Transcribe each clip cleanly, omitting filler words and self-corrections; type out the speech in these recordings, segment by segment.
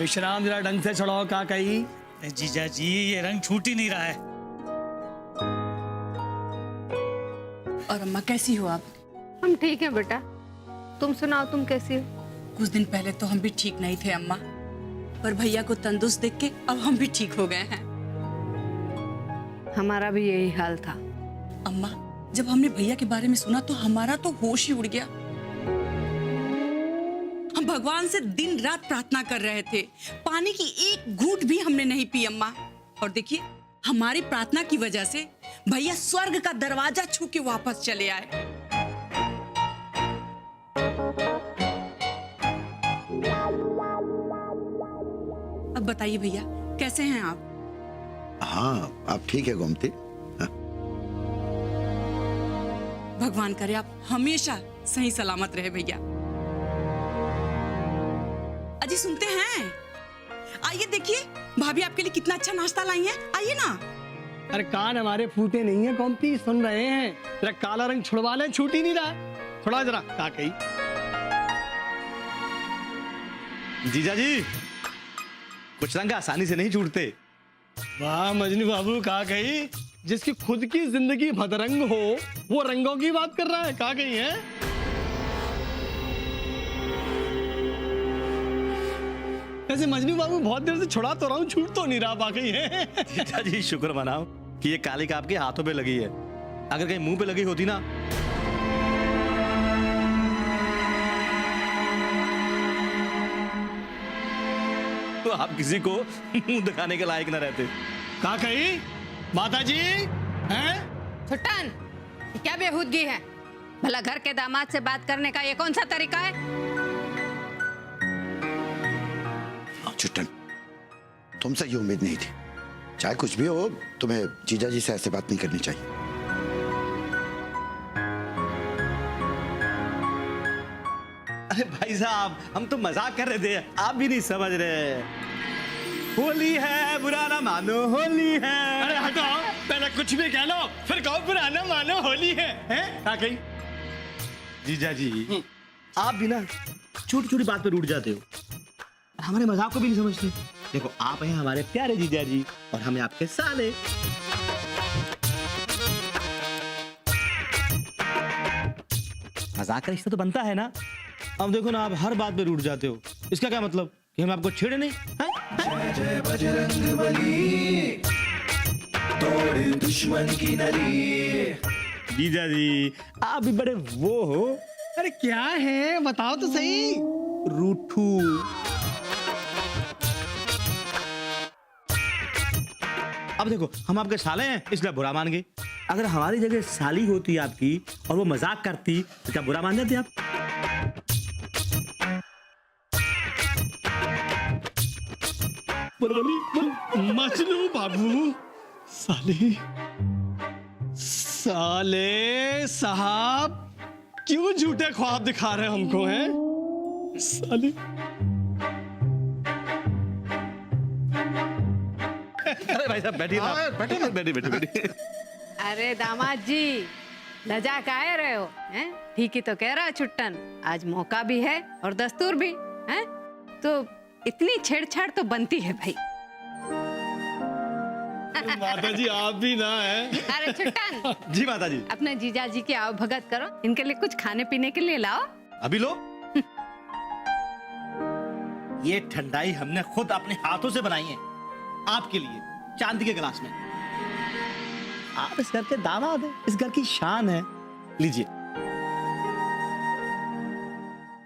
विश्राम जरा ढंग से चढ़ाओ का कही। जीजा जी ये रंग छूट ही नहीं रहा है। और अम्मा कैसी हो आप? हम ठीक हैं बेटा, तुम सुनाओ तुम कैसी हो? कुछ दिन पहले तो हम भी ठीक नहीं थे अम्मा, पर भैया को तंदुरुस्त देख के अब हम भी ठीक हो गए हैं। हमारा भी यही हाल था। अम्मा जब हमने भैया के बारे में सुना तो हमारा तो होश ही उड़ गया। हम भगवान से दिन रात प्रार्थना कर रहे थे, पानी की एक घूंट भी हमने नहीं पी अम्मा। और देखिए हमारी प्रार्थना की वजह से भैया स्वर्ग का दरवाजा छू के वापस चले आए। अब बताइए भैया कैसे हैं आप? हाँ आप ठीक है गोमती। हाँ। भगवान करे आप हमेशा सही सलामत रहे भैया। अजी सुनते हैं, आइए देखिए भाभी आपके लिए कितना अच्छा नाश्ता लाई है, आइए ना। अरे कान हमारे फूटे नहीं है गोमती, सुन रहे हैं। तेरा काला रंग छुड़वा ले, छूट ही नहीं रहा है। थोड़ा जरा का कही। जीजा जी कुछ रंग आसानी से नहीं छूटते। वाह मजनू बाबू का कही, जिसकी खुद की जिंदगी भदरंग हो वो रंगों की बात कर रहा है, का कही है। ऐसे मजनू बाबू बहुत देर से छुड़ा तो रहा हूँ, छूट तो नहीं रहा, बाकी है। जीजा जी शुक्र मनाओ कि ये कालिक आपके हाथों पे लगी है, अगर कहीं मुंह पे लगी होती ना तो आप किसी को मुंह दिखाने के लायक न रहते। का कही माता जी हैं? छुट्टन, ये क्या बेहूदगी है? भला घर के दामाद से बात करने का ये कौन सा तरीका है? छुट्टन तुमसे ये उम्मीद नहीं थी। चाहे कुछ भी हो तुम्हें जीजा जी से ऐसे बात नहीं करनी चाहिए। अरे भाई साहब हम तो मजाक कर रहे थे, आप भी नहीं समझ रहे। होली है बुरा ना मानो होली है। अरे हटाओ, पहले कुछ भी कह लो फिर कहो बुरा ना मानो होली है, हैं? का कही। जीजा जी आप भी ना छोटी छोटी बात पे रूठ जाते हो, हमारे मजाक को भी नहीं समझते। देखो आप हैं हमारे प्यारे जीजा जी और हमें आपके साले। मजाक का रिश्ता तो बनता है ना। अब देखो ना आप हर बात पे रूठ जाते हो, इसका क्या मतलब कि हम आपको छेड़े नहीं हैं? जय बजरंगबली, तोड़ दुश्मन की नली। जीजा जी आप भी बड़े वो हो। अरे क्या है बताओ तो सही। रूठू। अब देखो हम आपके साले हैं इसलिए बुरा मान गए। अगर हमारी जगह साली होती आपकी और वो मजाक करती तो क्या बुरा मान जाते आप? मजनू बाबू साले साले साहब क्यों झूठे ख्वाब दिखा रहे हमको हैं साले। अरे भाई साहब बैठिए ना, बैठिए बैठिए। अरे दामाद जी लजा काहे रहे हो? हैं? ठीक ही तो कह रहा है छुट्टन, आज मौका भी है और दस्तूर भी है, तो इतनी छेड़छाड़ तो बनती है भाई। माता जी आप भी ना है। अरे छुट्टन जी माता जी। अपने जीजा जी की आओ भगत करो, इनके लिए कुछ खाने पीने के लिए लाओ। अभी लो। ये ठंडाई हमने खुद अपने हाथों से बनाई है आपके लिए, चांदी के गिलास में। आप इस घर के दामाद हैं, इस घर की शान है, लीजिए।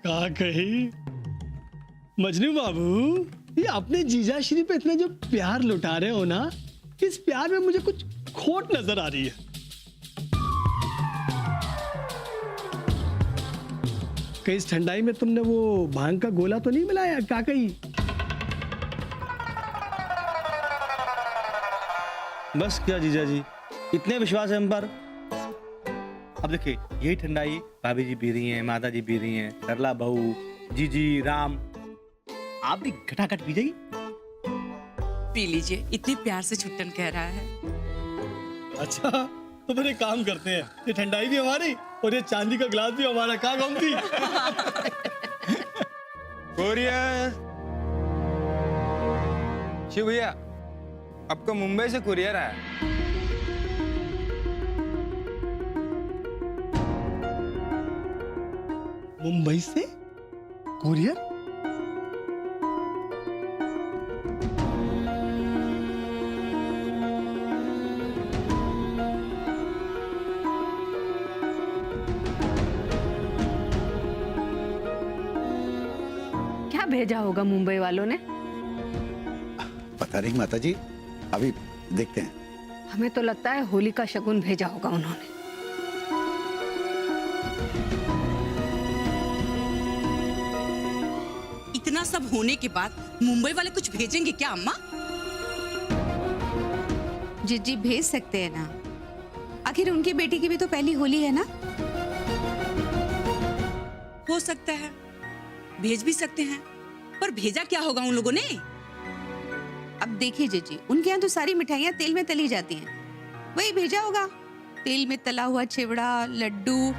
का कही मजनू बाबू, ये अपने जीजा श्री पे इतना जो प्यार लुटा रहे हो ना, इस प्यार में मुझे कुछ खोट नजर आ रही है। कहीं इस ठंडाई में तुमने वो भांग का गोला तो नहीं मिलाया का कही? बस क्या जीजा जी, इतने विश्वास है हम पर। अब देखिए यही ठंडाई भाभी जी पी रही हैं, माता जी पी रही हैं, सरला बहू, जीजी, राम, आप भी घटाघट पी जाइए। पी लीजिए, इतने प्यार से छुट्टन कह रहा है। अच्छा तो फिर एक काम करते हैं, ये ठंडाई भी हमारी और ये चांदी का गिलास भी हमारा। का गोमती? कोरियर शिव भैया, आपको मुंबई से कुरियर आया। मुंबई से कुरियर? क्या भेजा होगा मुंबई वालों ने? पता नहीं माता जी, अभी देखते हैं। हमें तो लगता है होली का शगुन भेजा होगा उन्होंने। इतना सब होने के बाद मुंबई वाले कुछ भेजेंगे क्या अम्मा? जी भेज सकते हैं ना, आखिर उनकी बेटी की भी तो पहली होली है ना। हो सकता है, भेज भी सकते हैं, पर भेजा क्या होगा उन लोगों ने? अब देखिए जीजी, उनके यहाँ तो सारी मिठाइयाँ तेल में तली जाती हैं, वही भेजा होगा। तेल में तला हुआ चिवड़ा, लड्डू।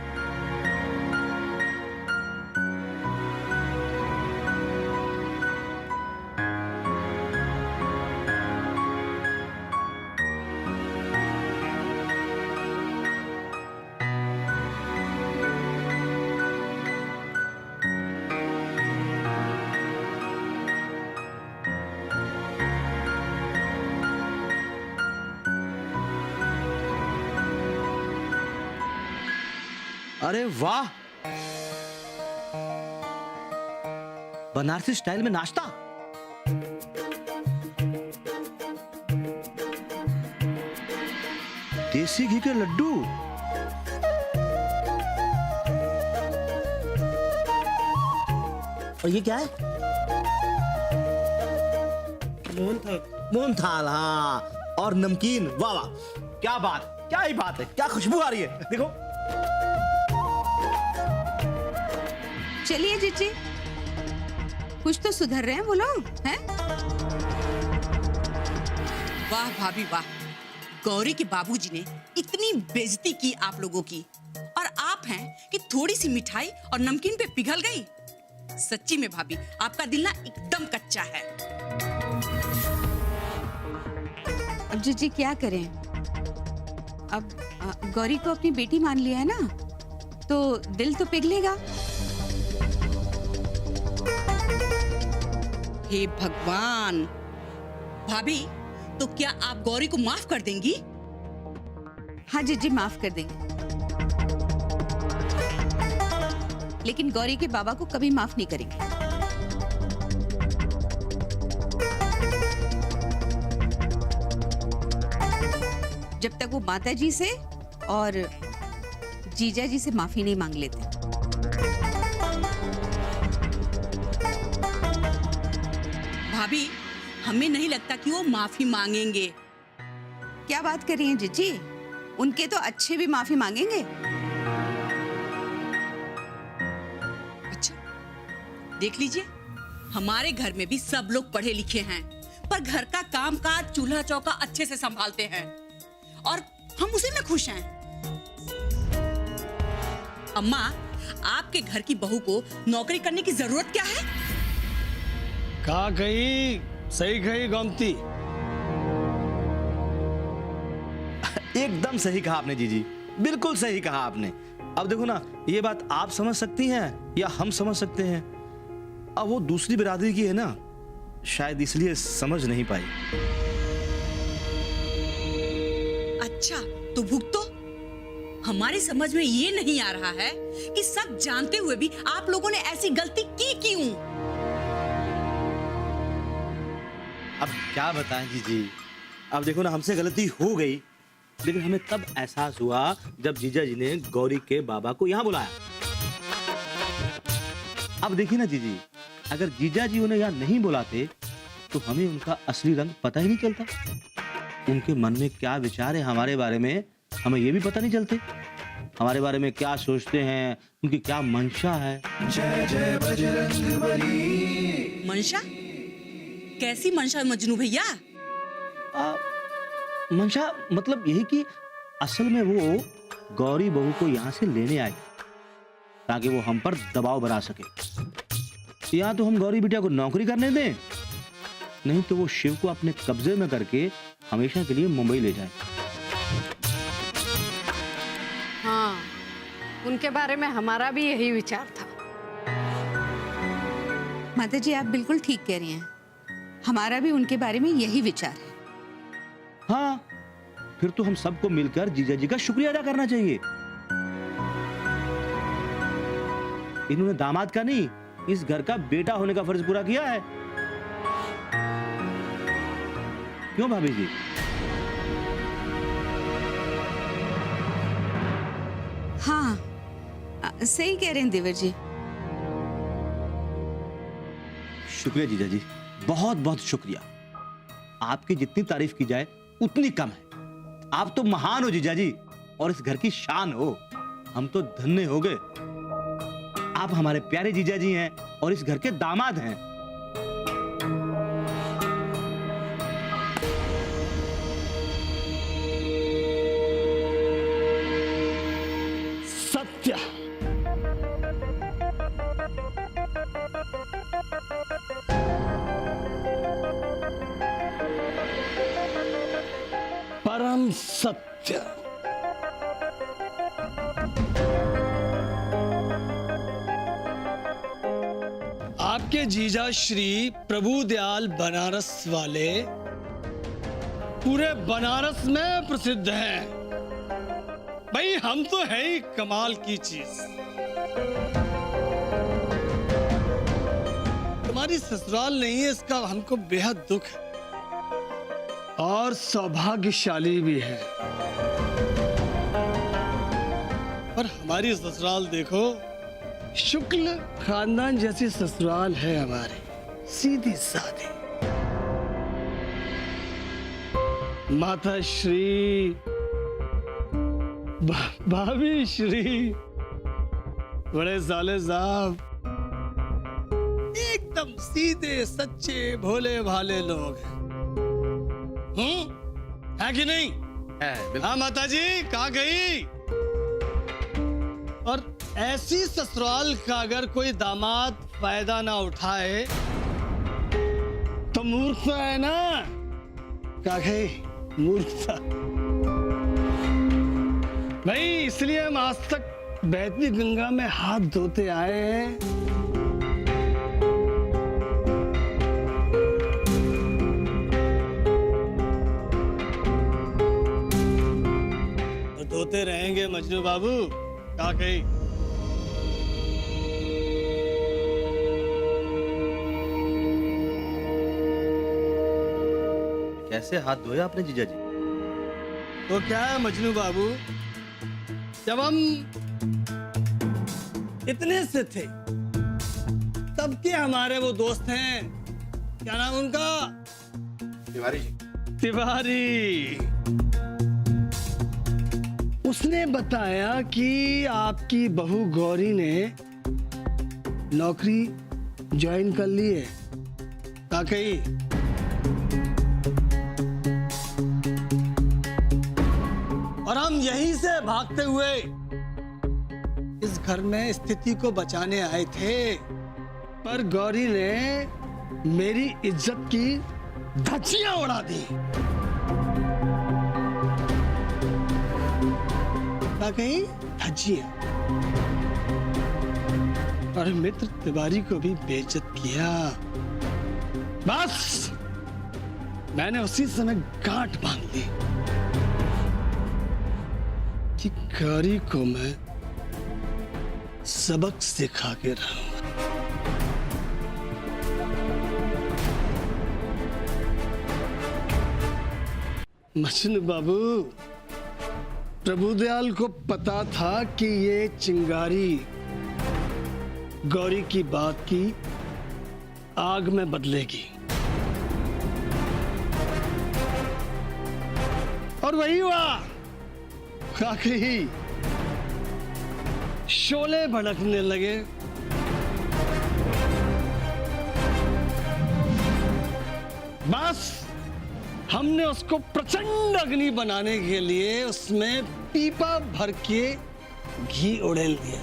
अरे वाह, बनारसी स्टाइल में नाश्ता। देसी घी के लड्डू। और ये क्या है? मोहनथाल। हाँ, और नमकीन। वाह वाह, क्या बात, क्या ही बात है, क्या खुशबू आ रही है, देखो। चलिए जीजी, कुछ तो सुधर रहे हैं वो लोग, हैं? वाह भाभी वाह, गौरी के बाबूजी ने इतनी बेइज्जती की आप लोगों की, और आप हैं कि थोड़ी सी मिठाई और नमकीन पे पिघल गई। सच्ची में भाभी, आपका दिल ना एकदम कच्चा है। अब जीजी क्या करें? अब गौरी को अपनी बेटी मान लिया है ना, तो दिल तो पिघलेगा। हे भगवान, भाभी तो क्या आप गौरी को माफ कर देंगी? हाँ जीजी, माफ कर देंगे, लेकिन गौरी के बाबा को कभी माफ नहीं करेंगे। जब तक वो माता जी से और जीजा जी से माफी नहीं मांग लेते। भाभी, हमें नहीं लगता कि वो माफी मांगेंगे। क्या बात कर रही हैं जीजी, उनके तो अच्छे भी माफी मांगेंगे। अच्छा, देख लीजिए, हमारे घर में भी सब लोग पढ़े लिखे हैं, पर घर का काम काज, चूल्हा चौका अच्छे से संभालते हैं, और हम उसी में खुश हैं। अम्मा, आपके घर की बहू को नौकरी करने की जरूरत क्या है? का कही, सही कही गोमती। एकदम सही कहा आपने जीजी, बिल्कुल सही कहा आपने। अब देखो ना, ये बात आप समझ सकती हैं या हम समझ सकते हैं, अब वो दूसरी बिरादरी की है ना, शायद इसलिए समझ नहीं पाई। अच्छा, तो भुगतो। हमारी समझ में ये नहीं आ रहा है कि सब जानते हुए भी आप लोगों ने ऐसी गलती की क्यों? अब क्या बताएं जीजी, अब देखो ना, हमसे गलती हो गई, लेकिन हमें तब एहसास हुआ जब जीजा जी ने गौरी के बाबा को यहाँ बुलाया। अब देखिए ना जीजी, अगर जीजा जी उन्हें यहाँ नहीं बुलाते तो हमें उनका असली रंग पता ही नहीं चलता। उनके मन में क्या विचार है हमारे बारे में, हमें ये भी पता नहीं चलते। हमारे बारे में क्या सोचते हैं, उनकी क्या मंशा है। जय जय बजरंगबली। मंशा? कैसी मंशा मजनू भैया? मंशा मतलब यही कि असल में वो गौरी बहू को यहाँ से लेने आई ताकि वो हम पर दबाव बना सके। या तो हम गौरी बिटिया को नौकरी करने दें नहीं तो वो शिव को अपने कब्जे में करके हमेशा के लिए मुंबई ले जाए। हाँ, उनके बारे में हमारा भी यही विचार था। माता जी आप बिल्कुल ठीक कह रही हैं, हमारा भी उनके बारे में यही विचार है। हाँ, फिर तो हम सबको मिलकर जीजा जी का शुक्रिया अदा करना चाहिए। इन्होंने दामाद का नहीं, इस घर का बेटा होने का फर्ज पूरा किया है। क्यों भाभी जी? हाँ सही कह रहे हैं देवर जी। शुक्रिया जीजा जी, बहुत बहुत शुक्रिया। आपकी जितनी तारीफ की जाए उतनी कम है। आप तो महान हो जीजा जी, और इस घर की शान हो। हम तो धन्य हो गए। आप हमारे प्यारे जीजा जी हैं और इस घर के दामाद हैं। सत्य। परम सत्य। आपके जीजा श्री प्रभुदयाल बनारस वाले पूरे बनारस में प्रसिद्ध हैं। भाई हम तो है ही कमाल की चीज। तुम्हारी ससुराल नहीं है, इसका हमको बेहद दुख है और सौभाग्यशाली भी है। पर हमारी ससुराल देखो, शुक्ल खानदान जैसी ससुराल है हमारी, सीधी सादी। माता श्री, भाभी श्री, बड़े साले साहब एकदम सीधे सच्चे भोले भाले लोग हैं। है कि नहीं? हाँ माता जी, कहाँ गई? और ऐसी ससुराल का अगर कोई दामाद फायदा ना उठाए तो मूर्खता है ना। क्या गई? मूर्खता। भाई इसलिए हम आज तक बहती गंगा में हाथ धोते आए हैं। और धोते रहेंगे मजनू बाबू। क्या कही? कैसे हाथ धोया आपने जीजा जी? तो क्या है मजनू बाबू, जब हम इतने से थे तब के हमारे वो दोस्त हैं, क्या नाम उनका? तिवारी जी। तिवारी। उसने बताया कि आपकी बहू गौरी ने नौकरी ज्वाइन कर ली है। क्या कही? और हम यहीं से भागते हुए इस घर में स्थिति को बचाने आए थे, पर गौरी ने मेरी इज्जत की धज्जियां उड़ा दी। क्या कही? धज्जियां। और मित्र तिवारी को भी बेइज्जत किया। बस मैंने उसी समय गांठ बांध ली कि गौरी को मैं सबक सिखा के रहूंगा। मछन बाबू, प्रभुदयाल को पता था कि ये चिंगारी गौरी की बात की आग में बदलेगी, और वही हुआ। काकरी शोले भड़कने लगे। बस हमने उसको प्रचंड अग्नि बनाने के लिए उसमें पीपा भर के घी उड़ेल दिया।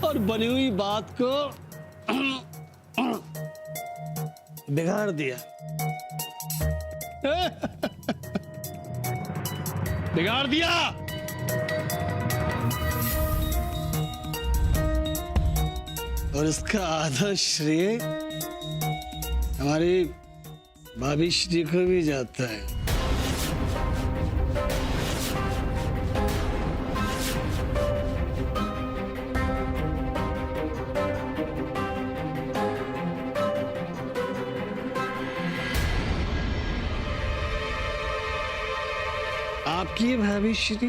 और बनी हुई बात को बिगाड़ दिया। बिगाड़ दिया। और इसका आधा श्रेय हमारी भाभी श्री को भी जाता है। आपकी भाभी श्री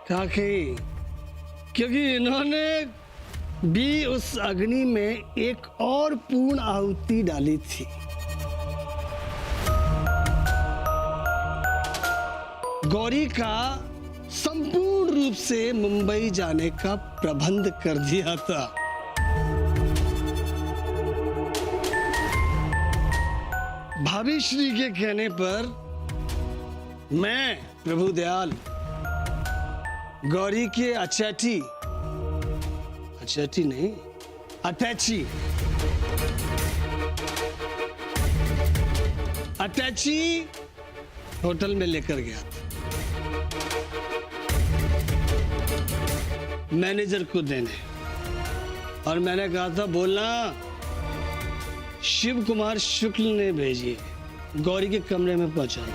क्या कही? क्योंकि इन्होंने भी उस अग्नि में एक और पूर्ण आहुति डाली थी। गौरी का संपूर्ण रूप से मुंबई जाने का प्रबंध कर दिया था। भाभी श्री के कहने पर मैं प्रभु दयाल गौरी के अटैची नहीं, अटैची होटल में लेकर गया था मैनेजर को देने, और मैंने कहा था बोलना शिव कुमार शुक्ल ने भेजी है, गौरी के कमरे में पहुंचाना।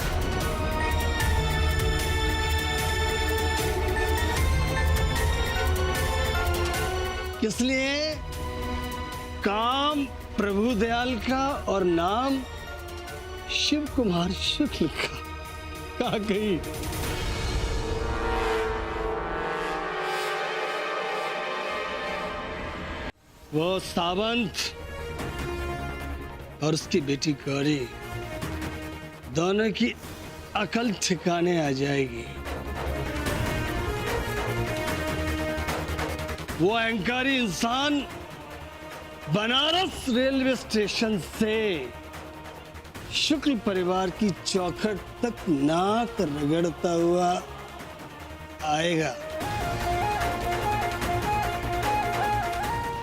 इसलिए काम प्रभु दयाल का और नाम शिव कुमार शुक्ल का। कहा गई वो सावंत और उसकी बेटी गौरी दोनों की अकल ठिकाने आ जाएगी। वो अहंकारी इंसान बनारस रेलवे स्टेशन से शुक्ल परिवार की चौखट तक नाक रगड़ता हुआ आएगा,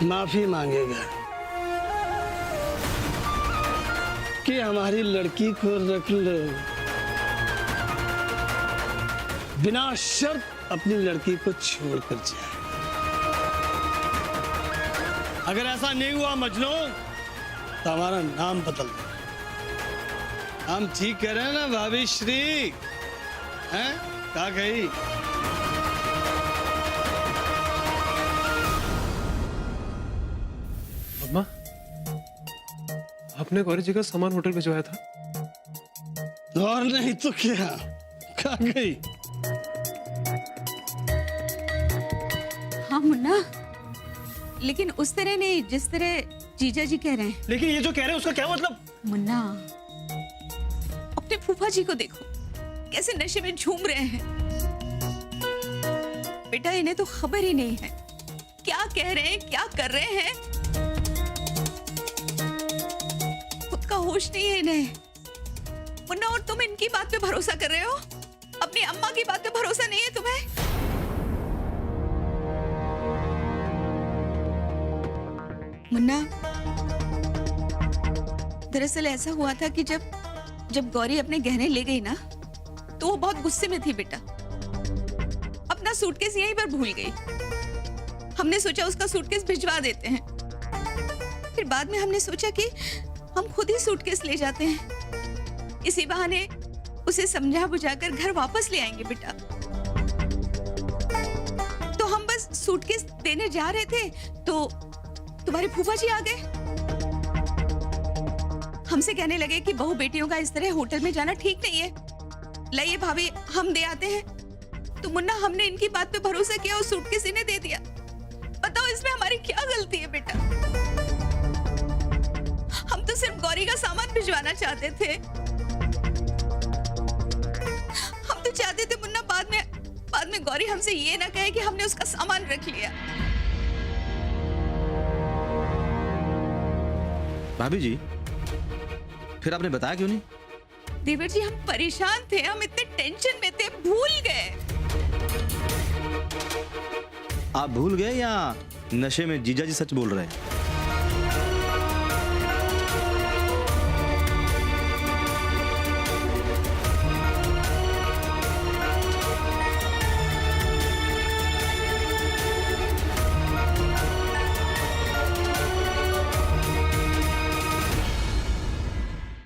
माफी मांगेगा कि हमारी लड़की को रख लो, बिना शर्त अपनी लड़की को छोड़कर जाए। अगर ऐसा नहीं हुआ मजनू तो हमारा नाम बदल देना। हम ठीक कह रहे हैं ना भाभी श्री? हैं? क्या कही? अम्मा, आपने गौरी जी का सामान होटल भिजवाया था? और नहीं तो क्या? क्या गई? हाँ मुन्ना, लेकिन उस तरह नहीं जिस तरह जीजा जी कह रहे हैं। लेकिन ये जो कह रहे हैं उसका क्या मतलब? मुन्ना, अपने फूफा जी को देखो कैसे नशे में झूम रहे हैं। बेटा इन्हें तो खबर ही नहीं है क्या कह रहे हैं, क्या कर रहे हैं। खुद का होश नहीं है इन्हें। मुन्ना, और तुम इनकी बात पे भरोसा कर रहे हो? अपनी अम्मा की बात पे भरोसा नहीं है तुम्हें? मुन्ना, दरअसल ऐसा हुआ था कि जब गौरी अपने गहने ले गई ना, तो वो बहुत गुस्से में थी बेटा। अपना सूटकेस यहीं पर भूल गई। हमने सोचा उसका सूटकेस भिजवा देते हैं, फिर बाद में हमने सोचा कि हम खुद ही सूटकेस ले जाते हैं। इसी बहाने उसे समझा बुझाकर घर वापस ले आएंगे बेटा। तो हम बस सूटकेस देने जा रहे थे तो तुम्हारे फूफा जी आ गए। हमसे कहने लगे कि बहू बेटियों का इस तरह होटल में जाना ठीक नहीं है, लाइए भाभी हम दे आते हैं। तो मुन्ना, हमने इनकी बात पे भरोसा किया और सूटकेस इन्हें दे दिया। बताओ इसमें हमारी क्या गलती है बेटा? हम तो सिर्फ गौरी का सामान भिजवाना चाहते थे। हम तो चाहते थे मुन्ना बाद में गौरी हमसे ये ना कहे कि हमने उसका सामान रख लिया। भाभी जी, फिर आपने बताया क्यों नहीं? देवर जी, हम परेशान थे, हम इतने टेंशन में थे, भूल गए। आप भूल गए या नशे में जीजा जी सच बोल रहे हैं?